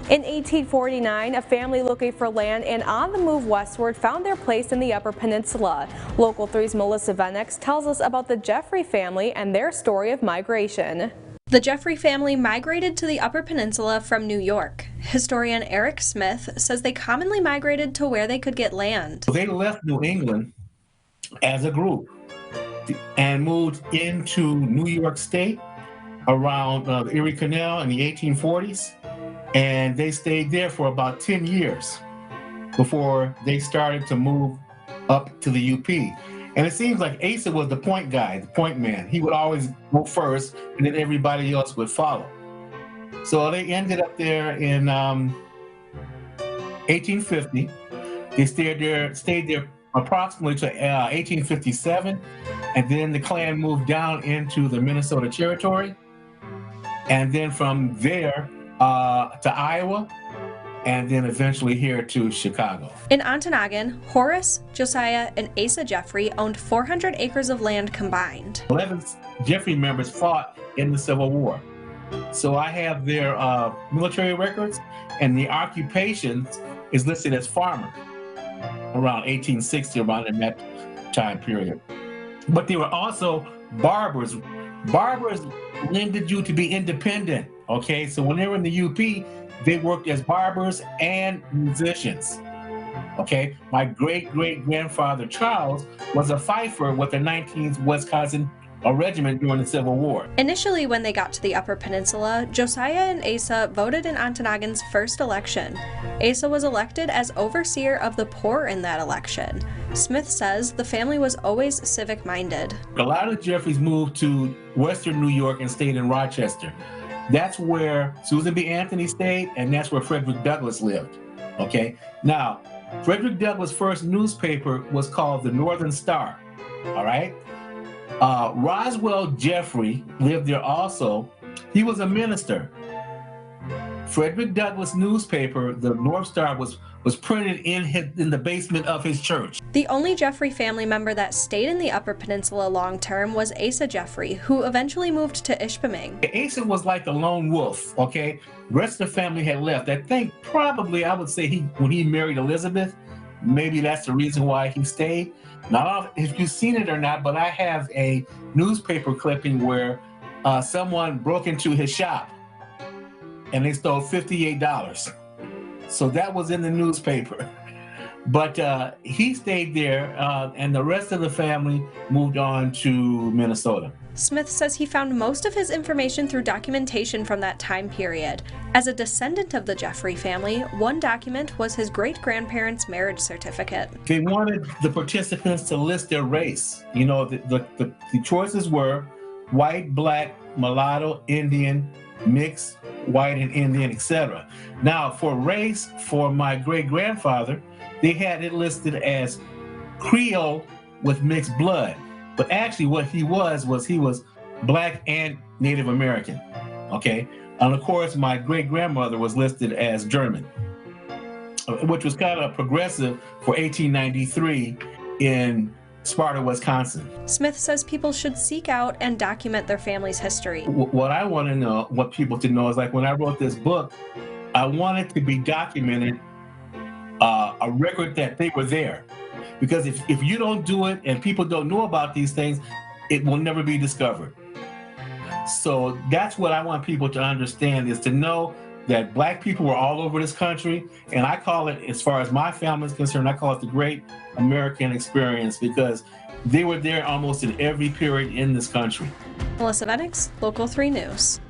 In 1849, a family looking for land and on the move westward found their place in the Upper Peninsula. Local 3's Melissa Venix tells us about the Jeffrey family and their story of migration. The Jeffrey family migrated to the Upper Peninsula from New York. Historian Eric Smith says they commonly migrated to where they could get land. They left New England as a group and moved into New York State around the Erie Canal in the 1840s. And they stayed there for about 10 years before they started to move up to the UP. And it seems like Asa was the point guy, the point man. He would always go first, and then everybody else would follow. So they ended up there in 1850. They stayed there approximately to 1857, and then the Klan moved down into the Minnesota Territory, and then from there to Iowa, and then eventually here to Chicago. In Ontonagon, Horace, Josiah, and Asa Jeffrey owned 400 acres of land combined. 11 Jeffrey members fought in the Civil War. So I have their military records, and the occupation is listed as farmer around 1860, around in that time period. But they were also barbers. Barbers lended you to be independent, okay? So when they were in the UP, they worked as barbers and musicians, okay? My great-great-grandfather, Charles, was a fifer with the 19th Wisconsin Regiment during the Civil War. Initially, when they got to the Upper Peninsula, Josiah and Asa voted in Ontonagon's first election. Asa was elected as overseer of the poor in that election. Smith says the family was always civic-minded. A lot of the Jeffreys moved to Western New York and stayed in Rochester. That's where Susan B. Anthony stayed, and that's where Frederick Douglass lived, okay? Now, Frederick Douglass' first newspaper was called the Northern Star, all right? Roswell Jeffrey lived there also. He was a minister. Frederick Douglass' newspaper, the North Star, was printed in the basement of his church. The only Jeffrey family member that stayed in the Upper Peninsula long-term was Asa Jeffrey, who eventually moved to Ishpeming. Asa was like the lone wolf, okay? The rest of the family had left. I think probably, I would say when he married Elizabeth, maybe that's the reason why he stayed. Now, if you've seen it or not, but I have a newspaper clipping where someone broke into his shop and they stole $58. So that was in the newspaper. But he stayed there, and the rest of the family moved on to Minnesota. Smith says he found most of his information through documentation from that time period. As a descendant of the Jeffrey family, one document was his great-grandparents' marriage certificate. They wanted the participants to list their race. You know, the choices were white, black, mulatto, Indian, mixed, white and Indian, etc. Now, for race, for my great-grandfather, they had it listed as Creole with mixed blood. But actually what he was black and Native American, okay? And of course, my great-grandmother was listed as German, which was kind of progressive for 1893 in Sparta, Wisconsin. Smith says people should seek out and document their family's history. What I want to know, what people to know is, like, when I wrote this book, I wanted to be documented, a record that they were there. Because if you don't do it and people don't know about these things, it will never be discovered. So that's what I want people to understand, is to know that black people were all over this country. And I call it, as far as my family is concerned, I call it the Great American Experience, because they were there almost in every period in this country. Melissa Venix, Local 3 News.